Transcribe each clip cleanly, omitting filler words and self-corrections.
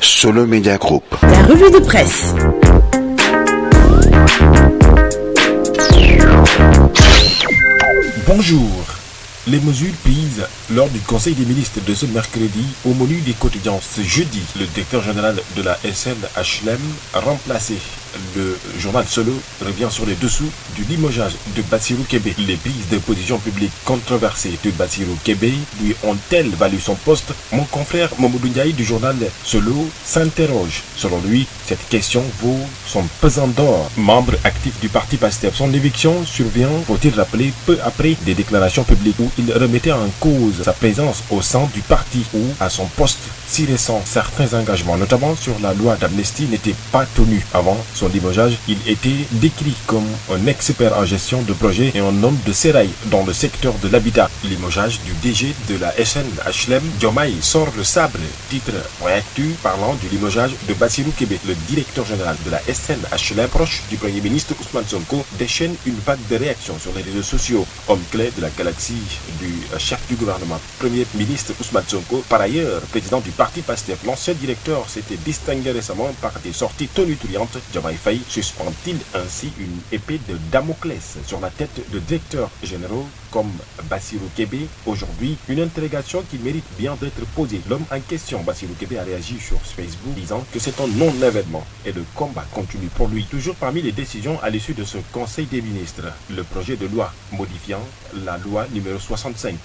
Solo Media Group. La revue de presse. Bonjour. Les mesures prises lors du Conseil des ministres de ce mercredi au menu des quotidiens ce jeudi, le directeur général de la SNHLM remplacé. Le journal Solo revient sur les dessous du limogeage de Bassirou Kébé. Les prises de position publiques controversées de Bassirou Kébé lui ont-elles valu son poste? Mon confrère Mamoudou Ndiaye du journal Solo s'interroge. Selon lui, cette question vaut son pesant d'or. Membre actif du parti PASTEF, son éviction survient, faut-il rappeler, peu après des déclarations publiques où il remettait en cause sa présence au sein du parti ou à son poste si récent. Certains engagements, notamment sur la loi d'amnistie, n'étaient pas tenus. Avant son limogeage, il était décrit comme un expert en gestion de projet et un homme de sérail dans le secteur de l'habitat. Limogeage du DG de la SNHLM, Diomaye sort le sabre. Titre Actu parlant du limogeage de Bassirou Kébé. Le directeur général de la SNHLM, proche du Premier ministre Ousmane Sonko, déchaîne une vague de réactions sur les réseaux sociaux. Homme clé de la galaxie du chef du gouvernement, Premier ministre Ousmane Sonko, par ailleurs président du parti PASTEF. L'ancien directeur s'était distingué récemment par des sorties tonitruantes. Diomaye Faye suspend-il ainsi une épée de Damoclès sur la tête de directeurs généraux comme Bassirou Kébé? Aujourd'hui, une interrogation qui mérite bien d'être posée. L'homme en question, Bassirou Kébé, a réagi sur Facebook disant que c'est un non-événement et le combat continue pour lui. Toujours parmi les décisions à l'issue de ce Conseil des ministres, le projet de loi modifiant la loi numéro 65-60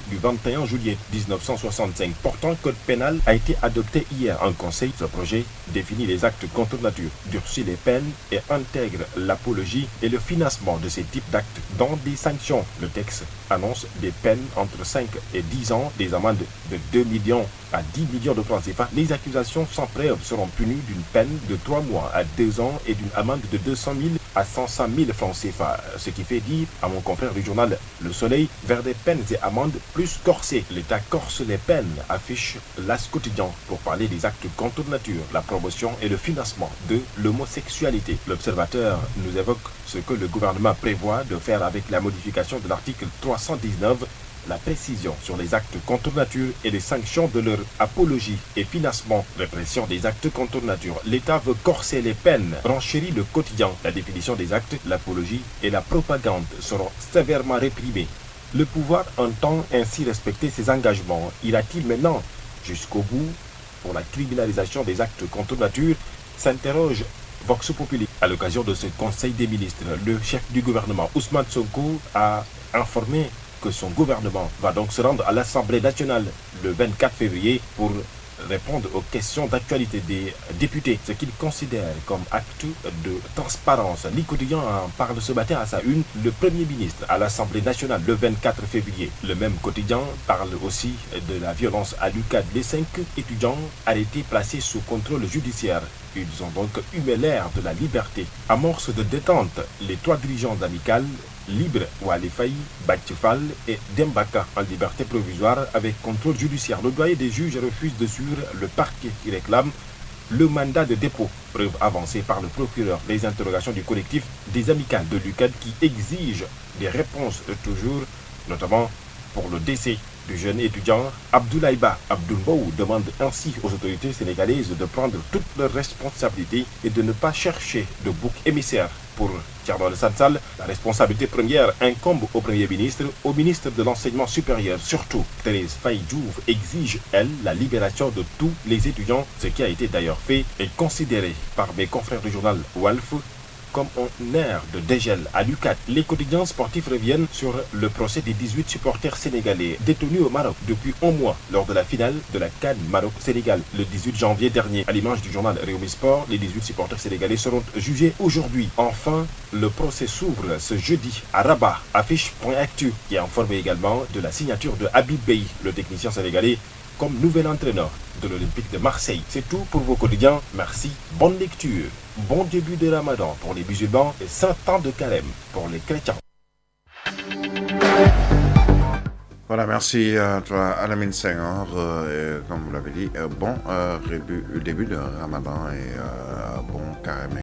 du 21 juillet 1965 portant code pénal a été adopté hier en Conseil. Ce projet définit les actes contre nature, durcit les peines et intègre l'apologie et le financement de ces types d'actes dans des sanctions. Le texte annonce des peines entre 5 et 10 ans, des amendes de 2 millions à 10 millions de francs CFA. Les accusations sans preuve seront punies d'une peine de 3 mois à 2 ans et d'une amende de 200 000 à 105 000 francs CFA. Ce qui fait dire à mon confrère du journal Le Soleil vers des peines et amendes plus corsées. L'État corse les peines, affiche l'As quotidien pour parler des actes contre nature, la promotion et le financement de l'homosexualité. L'Observateur nous évoque ce que le gouvernement prévoit de faire avec la modification de l'article 319, la précision sur les actes contre nature et les sanctions de leur apologie et financement. Répression des actes contre nature. L'État veut corser les peines, renchérit le quotidien. La définition des actes, l'apologie et la propagande seront sévèrement réprimées. Le pouvoir entend ainsi respecter ses engagements. Ira-t-il maintenant jusqu'au bout pour la criminalisation des actes contre nature? S'interroge Vox Populi. À l'occasion de ce Conseil des ministres, le chef du gouvernement, Ousmane Sonko, a informé que son gouvernement va donc se rendre à l'Assemblée nationale le 24 février pour répondre aux questions d'actualité des députés, ce qu'il considère comme acte de transparence. Le quotidien en parle ce matin à sa une, le Premier ministre à l'Assemblée nationale le 24 février. Le même quotidien parle aussi de la violence à l'UCAD. Les 5 étudiants arrêtés placés sous contrôle judiciaire. Ils ont donc humé l'air de la liberté. Amorce de détente, les 3 dirigeants amicales libres, Wali Faye, Batifal et Dembaka en liberté provisoire avec contrôle judiciaire. Le doyen des juges refuse de suivre le parquet qui réclame le mandat de dépôt. Preuve avancée par le procureur. Les interrogations du collectif des amicales de l'UCAD qui exigent des réponses toujours, notamment pour le décès du jeune étudiant Abdoulaye Ba. Abdoul Mbow demande ainsi aux autorités sénégalaises de prendre toutes leurs responsabilités et de ne pas chercher de bouc émissaire. Pour Thierno Alassane Sall, la responsabilité première incombe au Premier ministre, au ministre de l'Enseignement supérieur. Surtout, Thérèse Faye Diouf exige, elle, la libération de tous les étudiants, ce qui a été d'ailleurs fait et considéré par mes confrères du journal Walf comme un air de dégel à l'UCAD. Les quotidiens sportifs reviennent sur le procès des 18 supporters sénégalais détenus au Maroc depuis un mois lors de la finale de la CAN Maroc-Sénégal le 18 janvier dernier. À l'image du journal Rewmi Sport, les 18 supporters sénégalais seront jugés aujourd'hui. Enfin, le procès s'ouvre ce jeudi à Rabat, affiche Actu, qui a informé également de la signature de Habib Beye, le technicien sénégalais, comme nouvel entraîneur de l'Olympique de Marseille. C'est tout pour vos quotidiens. Merci, bonne lecture. Bon début de Ramadan pour les musulmans et 5 ans de carême pour les chrétiens. Voilà, merci à toi, Alamine Senghor. Comme vous l'avez dit, bon début de Ramadan et bon carême.